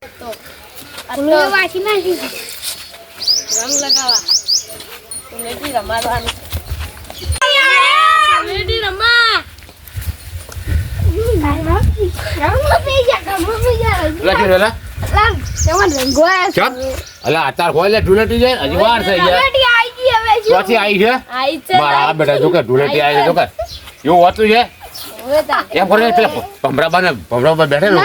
તો આટલો વાસી નાખી રંગ લગાવા લેડી રમાડવાનું લેડી રમા અલા અત્યારે હોય લે ઢુલેટી જાય હજી વાર થઈ ગયા પછી આવી છે મારા બેટા જો કે ઢુલેટી આવી જો કે એવું હોતું છે એમ કરે પેલા ભમરાબા બેઠે ને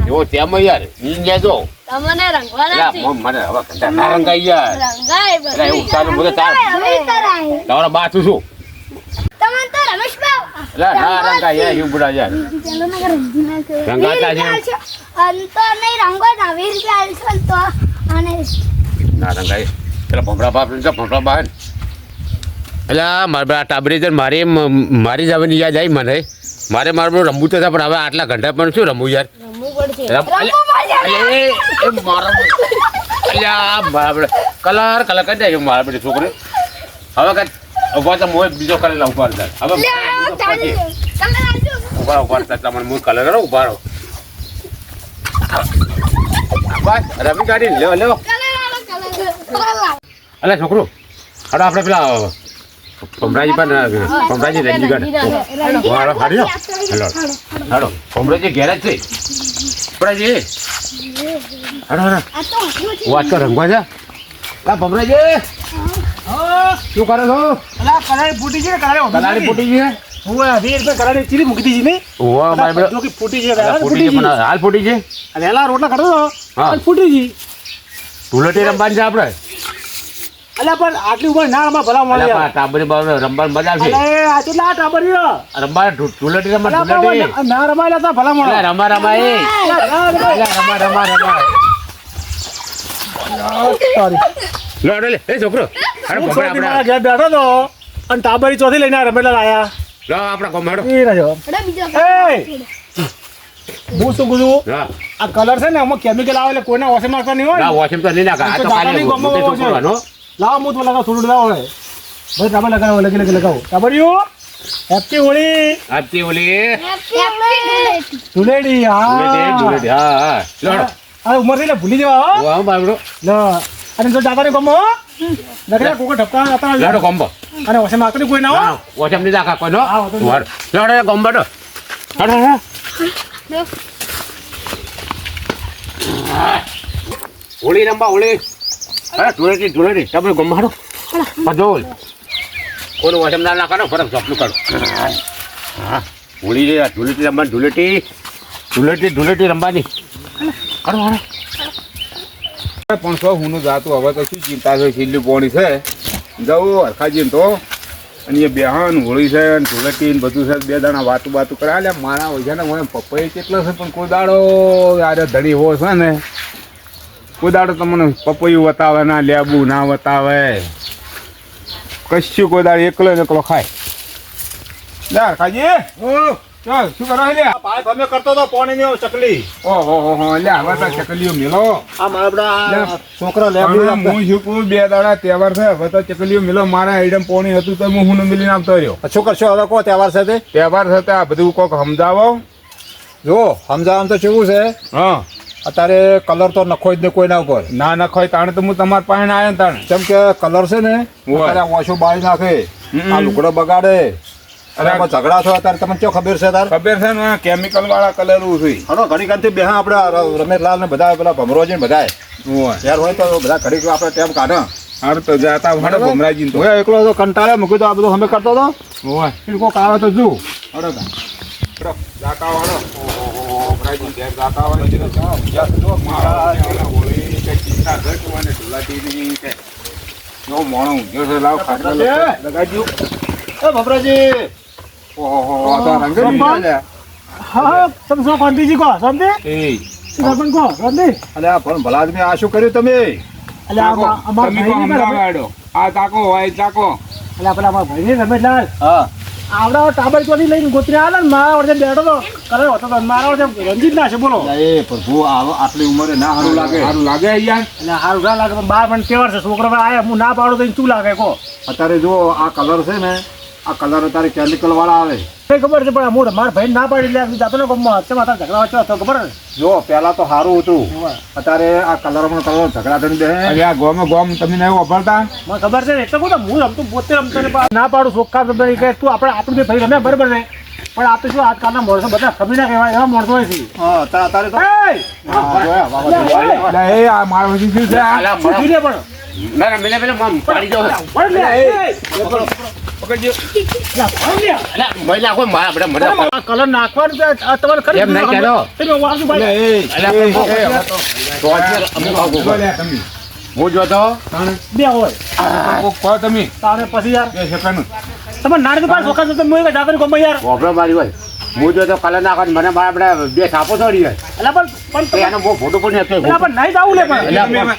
એવો તેમ યાર ઈ જો તમને રંગવાના છે મને હવે કંટા ના રંગાઈ યાર રંગાય એવું ચાલુ બોલે તાર તમારા બાતું શું તમને તો રમેશભાઈ અલા ના રંગાઈ યાર એવું બોલા યાર રંગાતા છે અંતો નહીં રંગો ના 20 રૂપિયા આલશો તો અને ના રંગાઈ પેલા ભમરાબા એટલે મારા ટાબરી મારી જ હવે યાદ આવી મને મારે રમવું તો હતા પણ હવે આટલા ઘંટા પણ શું રમવું યાર કલર કરી દે મારા બધી છોકરી હવે કઈ ઉભા તો મોય બીજો કલર ઉભા હવે ઉભા તમને હું કલર કરો ઉભા રહો બસ રમી કાઢી લેવો અલે છોકરો હાડો આપણે પેલા ભમરાજી રંજી કાઢ હાડો ભમરાજી ઘેર જ છે ભમરાજી હાડો વાત તો રંગવા છે ભમરાજી શું કરે છો કલાડી ફૂટી છે કલાડી ફૂટી છે હું 20 રૂપિયા કલાડી ચીલી મૂકી દીધી ને ફૂટી છે હાલ ફૂટી છે અને એલા રોટલા કાઢો હા ફૂટી ગઈ ધૂળેટી રમવાની છે આપણે અલ્યા પણ આટલી ઉંમર ના રમવા ભલા મળે ટાબરી રમવાનું મજા આવશે આ કેટલા ટાબરી રમવા ધૂળેટી રમવા ના રમાયેલા હતા ભલા મળે રમા લે એ છોકરો ઘેર બેઠો તો અને ટાબરી ચોથી લઈને રમેલા લાયા લો આપણા કોમાડો હું શું કીધું આ કલર છે ને આમાં કેમિકલ આવે એટલે કોઈના વોશિંગ મારતા નહીં હોય વોશિંગ તો નહીં નાખા લાવો હું તો લગાવ થોડું લાવો ભાઈ ટાબર લગાવો લગાવો ટાબરીઓ હેપી હોળી ધુલેડી હા અરે ઉમર થઈ ભૂલી જવા અને જો દાદાને ગમો લગડા કોકો ઠપકા હતા લાડો ગંબો અને વોશિંગ મારતા કોઈ ના હોય વોશિંગ નહીં નાખા કોઈનો લાડો ગંબો તો હોળી રંબા હોળી અરે ધૂળેટી તમે ગમાડો પજોલ કોઈનું વોશિંગ ના નાખો ફરક સપનું કરો હોળી ધૂળેટી રમવાની ધૂળેટી રમવાની કરો હારો 500 હુંનું જાતું હવે તો શું ચિંતા છે છેલ્લી પોણી છે જવું હરખાજી તો અને એ બેહન હોળી છે અને ધૂળેટી બધું છે બે દાણા વાતું કરે એટલે મારા હોય છે ને મને પપ્પાએ કેટલો છે પણ કોઈ દાડો યાર ધણી હો છે ને કોઈ દાડો તમને પપૈયું બતાવે ના લેબુ ના બતાવે કશું કોઈ દાડો એકલો ખાય લે હરખાજી ચાલ શું કરો લે પાય તમે કરતો તો પોણી ની ચકલી ઓહો લે હવે તો ચકલીઓ મેલો આ મારા છોકરા લે હું શું બે દાડા તહેવાર છે હવે તો ચકલીઓ મેલો મારા આઈટમ પોણી હતું તો હું મિલીને આવતો રહ્યો શું કરશો હવે કો તહેવાર છે તહેવાર છે આ બધું કોક સમજાવો જો સમજાવવાનું તો કેવું છે હા અત્યારે કલર તો નખો જ ને કોઈના ઉપર ના નખોય તાણે તો હું તમારા પાસે આવ્યો તાણે કેમ કે કલર છે ને અત્યારે ઓછું બાળી નાખે આ લુગડો બગાડે ઝઘડા છો અત્યારે તમને શું ખબર છે ખબર છે ને કેમિકલ વાળા કલર છે હલો ઘડી ઘડી બે આપણે રમેશલાલ ને બધા પેલા ભમરોજી ને બધા યાર હોય તો બધા ઘડી આપણે ટેમ કાઢે હાર તો જાતા ભાડે ભમરાજી તો એકલો તો કંટાળે મૂકી તો આ બધું અમે કરતો હતો કોઈક આવે તો જુ જાતા વાળો ભમરાજી ઘેર જાતા વાળો મારા હોળી કે ચિંતા ઘટ મને ઢોલાટી કે નો મોણો ઊંઘ્યો છે લાવ ખાટલા લગાડ્યું ભમરાજી ઓહો આ રંગ હા તમે શું શાંતિજી કહો શાંતિ પણ કહો શાંતિ અલે આ પણ ભલા આદમી આ શું કર્યું તમે અલે આ તાકો હોય તાકો અલે પેલા અમારા ભાઈ ને રમેશલાલ હા આવડા ટાબર ચોથી લઈને ગોતરી આલે ને મારા વડે બેઠો તો કરે હતો મારા વડે રંજીત ના છે બોલો એ પ્રભુ આટલી ઉંમરે ના સારું લાગે યાર એટલે સારું ના લાગે પણ બાર પણ તહેવાર છે છોકરા આયા હું ના પાડું તો શું લાગે કહો અત્યારે જો આ કલર છે ને આ કલર તારે કેમિકલ વાળા આવે ખબર છે પણ હું મારા ભાઈ ના પાડી લે જાતો ને ગમમાં માતા ઝઘડા વચ્ચે હતો ખબર જો પેલા તો સારું હતું અત્યારે આ કલરમાં કલર ઝઘડા થઈને બે અરે આ ગોમ તમે નહીં વાપરતા મને ખબર છે એટલે કહું હું રમતું પોતે રમતો ને ના પાડું ચોખ્ખા શબ્દ કે તું આપણે બે ભાઈ રમે બરાબર ને પણ આ તો શું આજકાલના માણસો બધા ખમી ના કહેવાય એવા માણસો હોય છે તારે તો એ આ મારું શું છે આ પણ ના ના મેલે મેલે મમ પાડી દો પકડજો અલા મહિલા કોઈ મારા બડા મડા કલર નાખવાનું છે આ તમારે ખરી એમ નહીં કહેતો. તમે વાંચું ભાઈ હું જોતો બે હોય કહો તમે તારે પછી યાર બે સેકન્ડ તમે નાની પાસે ચોખા તો તમે જાતો ગમે યાર વાપરો મારી હોય હું જોતો કલર નાખો મને મારા બડા બે થાપો છોડી જાય એટલે પણ એનો બહુ ફોટો પણ એટલે પણ નહીં જાવું લે પણ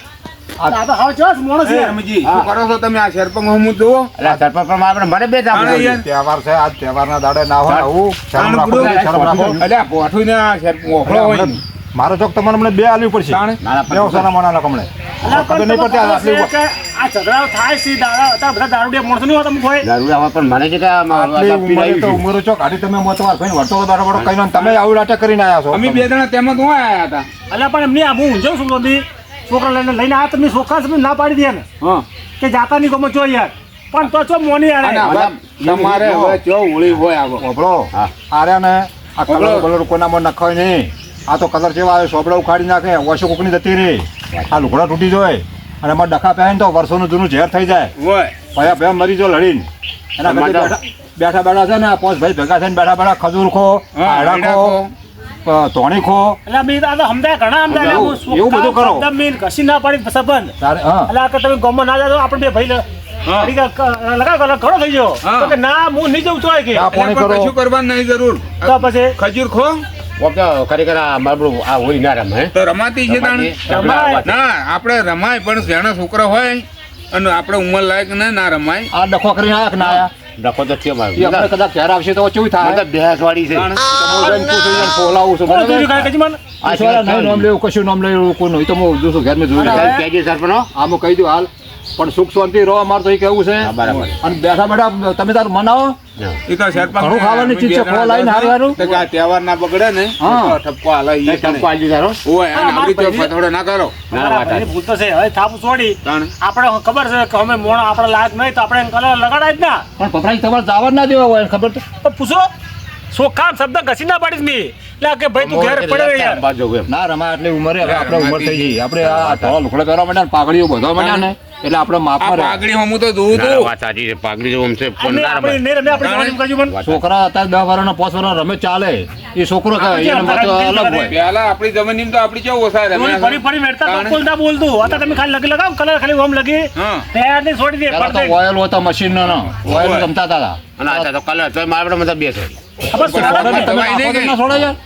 આ તો હાવ જોશ મોણસ છે રમજી શું કરો છો તમે આ શેરપંગ હું જુઓ અલા સરપંચ પણ મારા મને બે થાપો તાણે યાર. તહેવાર છે આજ તહેવારના દાડે ના હોય આવું શરમ રાખો શરમ રાખો અલ્યા પોઠું ને આ શેરપંગ ઓખળો હોય ને. મારો ચોક તમારે મને બે આલવી પડશે તાણે નાના બે ઓસાના મનાના કમળે ખબર નહીં પડતી આ ઝઘડા થાય છે દાડા બધા દારૂડિયા માણસો નહીં હોતા કોઈ દારૂ આવે પણ મને જે કે આટલી ઉંમરે તો ઉંમરો ચોક આડી તમે મોતવાર ભાઈ વળતો દાડો વડો કઈ તમે આવું નાટક કરીને આવ્યા છો અમે બે જણા તેમાં તો આયા હતા અલ્યા પણ એમની આ હું ઊંઝો છું બધી છોકરા લઈને આવ્યા તમે છોકરા તમે ના પાડી દે ને હા કે જાતા નહીં ગમો છો યાર પણ તો છો મોની અને યાર હવે તમારે હવે ચો હોળી હોય આવો ઓબળો હા. આર્યા ને આ ઓબળો. કલર બલર કોનામાં નખાય નહીં આ તો કલર જેવા આવે સોપડા ઉખાડી નાખે ઓછો કોકની જતી રહી આ લુગડા તૂટી જાય અને એમાં ડખા પહેરીને તો વર્ષોનું જૂનું ઝેર થઈ જાય હોય ભયા ભયા મરી જો લડીને એના કરતા બેઠા બેઠા છે ને આ પાંચ ભાઈ ભેગા થઈને બેઠા બેઠા ખજૂર ખો હા, આડા ઈડા ખો ખો. ધોણી ખો એટલે મેં તો સમજાય ઘણા સમજાય એવું- હું એવું બધું કરો. શબ્દ મેં કશી ના પાડી સંબંધ તારે હા એટલે આ કે તમે ગામમાં ના જાઓ આપણે બે ભાઈ હા. લગાવ ઘણો થઈ ગયો હા. તો કે ના હું નહીં જઉં ચોય કે આ પાણી એટલે પણ કરો કશું કરવાનું નહીં જરૂર તો પછી ખજૂર ખો તો ખરેખર આ મારું આ હોળી ના રમે હે? તો રમાતી છે તાણે રમાય. ના આપણે રમાય પણ ઘણા છોકરા હોય અને આપણે ઉંમર લાયક ના રમાય આ ડખો કરીને આયા કે ના આયા ડખો તો છે એ આપણે મારું કદાચ ઘેર આવશે તો કેવું થાય મતલબ બેહસ વાળી છે તાણે. બોલાવું છું કોણ બરાબર? જોયું કાંઈ કજી મને? આ છોકરા નહીં નામ લેવું કશું નામ લેવું કોઈ નહીં તો હું જોશું ઘેર મેં જોયું સાહેબ કહેજો સરપંચ હો. આ હું કહી દઉં હાલ પણ સુખ શાંતિ રહો અમારે તો એ કેવું છે હા, બરાબર. અને બેઠા બેઠા તમે તાર મનાવો એ તો શેરપંગ ઘણું ખાવાની ચીજ છે, ખોળ લાવીને હારું હારું. તો કે આ તહેવાર ના બગડે ને હા. તો ઠપકો હાલે ઈ ટપકો કણે. આલી તારો હોય અને હા, આપણી તો મારા ફથોડો ના કરો ના મારા વાત ભાઈની ભૂલ તો છે હવે થાપ છોડી તાણે. આપણે ખબર છે કે અમે મોણ આપણે લાયક નહીં તો આપણે કલર લગાડાય જ ના પણ પપરાઈ તમારે જવા જ ના દેવા હોય ખબર તો તો પૂછો સોખા શબ્દ ઘસી ના પાડીશ મેં એટલે કે ભાઈ તું ઘેર પડે યાર બાજુ એમ ના રમાય આટલી ઉંમરે હવે આપણે ઉંમર થઈ ગઈ આપણે આ ધોળા લુગડા પહેરવા માંડ્યા ને પાઘડીઓ બધવા માંડ્યા ને એટલે આપણે આ માપમાં રહે. પાઘડી હું તો જોઉં ના, તું વાત સાચી છે પાઘડી જેવું આમ છે પણ અને ના આપણે રમાય. નહીં રમે આપણે જવાનું કજુ મને છોકરા અત્યારે 10 વર્ષના 5 વર્ષના રમે ચાલે એ છોકરો થાય એને મત અલગ હોય પેલા આપણી જમીન તો આપણી કેવું ઓછા ફરી રમ્યા ફરી મેળતા તાણે. તો ના બોલતું અત્યારે તમે ખાલી લગી લગાવો કલર ખાલી ઓમ લગી હા તૈયાર નહીં છોડી દે પેલા તો પડદે. ઓઇલ હોતા મશીન નો ઓઇલ રમતા હતા અને આ તો કલર તો મારા બડા મતલબ બે છે ખબર છે? પણ તમે દવાઈ નહીં આખો ગઈ. ના છોડો યાર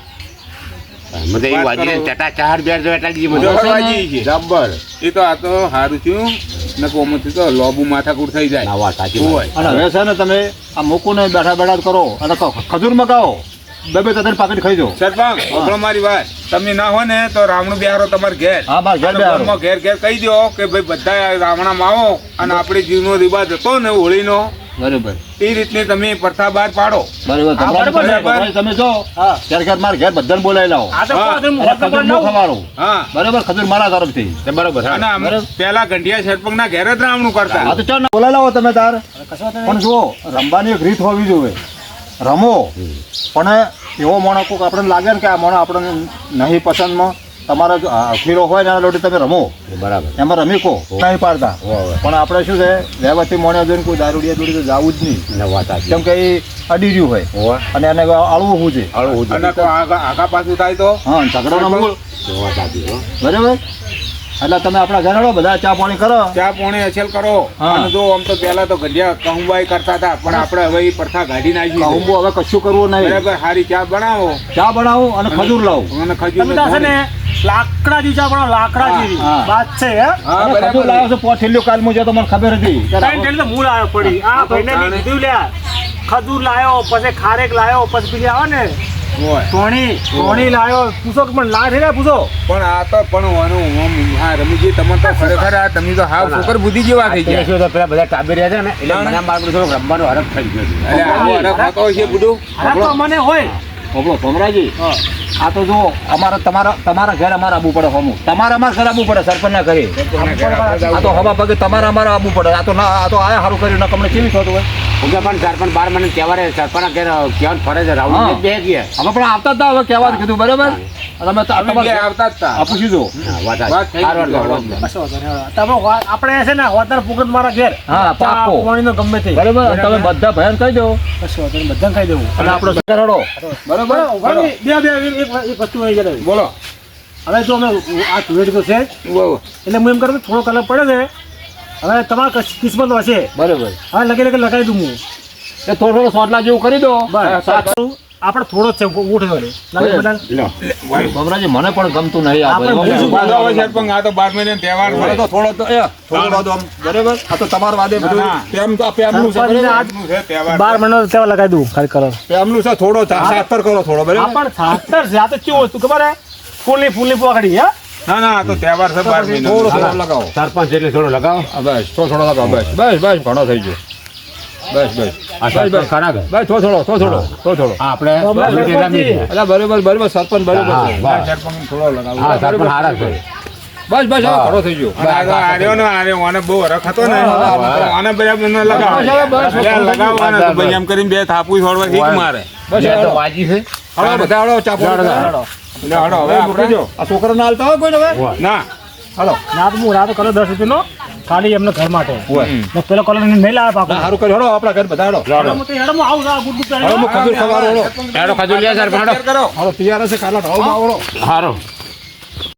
મને એ વાત વાજી કરો. ચટા ચાર બેર જો એટલે જી જો બધું વાજી છે. જબ્બર એ તો આ તો સારું થયું ને કોમથી તો લોબુ માથાકૂટ થઈ જાય ના વાત સાચી હોય અને હવે છે ને તમે આ મૂકું ને બેઠા બેઠા કરો અને ખજૂર મગાવો બે ત્રણ પાકીટ ખાઈ જાઓ સરપંચ સાંભળો મારી વાત તમે ના હોય ને તો રાવણું બિહારો તમારે ઘેર હા બસ ઘેર અને બેહારો. ગામમાં ઘેર ઘેર કહી દો કે ભાઈ બધા રાવણામાં આવો અને આપણે જીવનો રિવાજ હતો ને હોળીનો બરોબર એ રીતની તમે પ્રથા બહાર પાડો બરોબર બરાબર છે. તમારે તમે જો હા. ત્યારે ઘેર મારે ઘેર બધાને બોલાવી લાવો આ તો હા. કહો તમે અને હોત તો ખજૂર પણ નો ના ખવાડું હા બરોબર ખજૂર મારા તરફથી છે બરોબર હા. અને બરાબર. પેલા ઘંટિયા સરપંચ ના ઘેર જ રાવણું કરતા હા તો ચાલ ને બોલાવી લાવો તમે તાર કશો વાંધો નહીં. પણ જુઓ રમવાની એક રીત હોવી જોઈએ રમો પણ એવો મોણો કોક આપણને લાગે ને કે આ મોણો આપણને નહીં પસંદમાં તમારો જો અખીરો હોય ને એના લોટી તમે રમો બરાબર એમાં રમી કો નહીં પાડતા હોય. પણ આપણે શું છે વ્યવસ્થિત મોણ્યા જોઈને કોઈ દારૂડિયા જોડી તો જવું જ નહીં ના વાત સાચી કેમ કે એ અડી રહ્યું હોય હોય અને એને અળવું શું છે હળવું અને કોઈ આગા પાછું થાય તો હા ઝઘડોનો મૂળ વાત સાચી હો. બરાબર એટલે તમે આપણા ઘરે આવો, બધા ચા પાણી કરો ચા પોણી અસલ કરો હા. અને જો આમ તો પેલા તો ગંધિયા કહુંબાઈ કરતા હતા પણ આપણે હવે એ પ્રથા કાઢી નાખી છે. કહુંબો હવે કશું કરવું નહીં બરાબર સારી ચા બનાવો ચા બનાવું અને ખજૂર લાવું અને ખજૂર તમે તો છે ને લાકડા જેવી ચા બનાવો, લાકડા જેવી હા. વાત છે હે હા અને ખજૂર બરાબર લાવ્યો છે પોઠેલ્યો કાલ મુજબ તો મને ખબર હતી ત્રણ ટેલી તો મૂળ આવ્યો પડી આ ભાઈને મેં કીધું લ્યા ખજૂર લાયો પછી ખારેક લાયો પછી પેલી આવે ને હોય. ટોણી લાયો પૂછો કે પણ લાડ હેરા પૂછો પણ આ તો પણ આનું આમ હા રમીજી તમે તો ખરેખર આ તમે તો હાવ છોકર બુદ્ધિ જેવા થઈ ગયા. શું તો પેલા બધા ટાબેરિયા છે ને એટલે ના, ના. મને મારું થોડું રમવાનું હરખ થઈ ગયું છે. અરે આવો હરખ થતો હોય છે બધું. આ તો મને હોય ભમરાજી આ તો જો તમારા ઘેર અમારે આવવું પડે હોમું તમારે અમારે ઘર આવવું પડે સરપંચ ના ઘરે આ તો હવા પગે તમારે અમારે આવવું પડે આ તો આયા સારું કર્યું ના તમને કેવી થતું હોય ઉગે પણ સરપંચ 12 મને કહેવારે સરપંચ ઘેર કહેવાનું ફરે છે રાહુલ બે ગયા અમે પણ આવતા જ હતા હવે કહેવાનું કીધું બરાબર તમે અમે બે આવતા જ તા. પૂછી દો વાત થઈ ગઈ. કશો વાંધો નહીં. તમે આપણે છે ને હોતર પુગત મારા ઘેર હા, પાક્કો. પાણીનો ગમે તે બરાબર તમે બધા ભયાન કહી દો કશો વાંધો નહીં, બધાને ખાઈ દેવું અને આપણો ઘર હડો બરોબર એક વસ્તુ આવી જાય બોલો. હવે જો અમે આ ધુળેટી તો છે જ. બહુ. એટલે હું એમ કરું થોડો કલર પડે છે હવે તમારા કિસ્મત હશે બરાબર હવે લગાવી દઉં હું એ થોડો સોટલા જેવું કરી દો બસ આપણે થોડો જ છે ઉઠે બમરાજી મને પણ ગમતું નહીં આ આપણે ભાઈ. બીજું વાંધો હોય છે પણ આ તો 12 મહિને તહેવાર મને હોય. તો થોડો વાદો આમ બરાબર આ તો તમારું વાદે બધું હા. પેમનું છે બરાબર? આજનું છે તહેવાર. 12 મહિનો તેવા લગાવી દઉં ખાલી કલર પેમનું છે થોડો સાતર કરો થોડો આ બરાબર પણ સાતર છે આ તો કેવું વસ્તુ ખબર હે ફૂલની પકડી હે ના ના આ તો તહેવાર છે 12 મહિના. થોડો લગાવો સરપંચ એટલે થોડો લગાવો બસ થોડો લગાવો બસ ઘણો થઈ ગયો બસ ખરા બસ થોડો આપણે અલા બરાબર સરપંચ બરાબર છે આ સરપંચ થોડો લગાવો. બસ હવે ઘણો થઈ ગયો અને આ તો આર્યો ને આર્યો આને બહુ હરખ હતો ને આને બરાબર ન લગાવો. બસ, બસ, એટલે લગાવવાના તો ભાઈ એમ કરીને બે થાપુ છોડવા ઠીક મારે. બસ હળો બધા હળો ચાપો એટલે હળો હવે આપણે આ છોકરા ના હાલતા હોય કોઈ હવે ના હળો ના તો હું રાતો કલર 10 રૂપિયાનો ખાલી એમને ઘર માટે હમ. ને પેલો કલર નહીં લાવે પાકો સારું કર્યું હળો આપણા ઘર બધા હળો હેડમ આવું આ ગુડ ગુડ હળો ખજૂર ખવારો હળો હેડો ખજૂર લે સર કરો હળો તૈયાર હશે કાલા ઢાળમાં આવડો હારો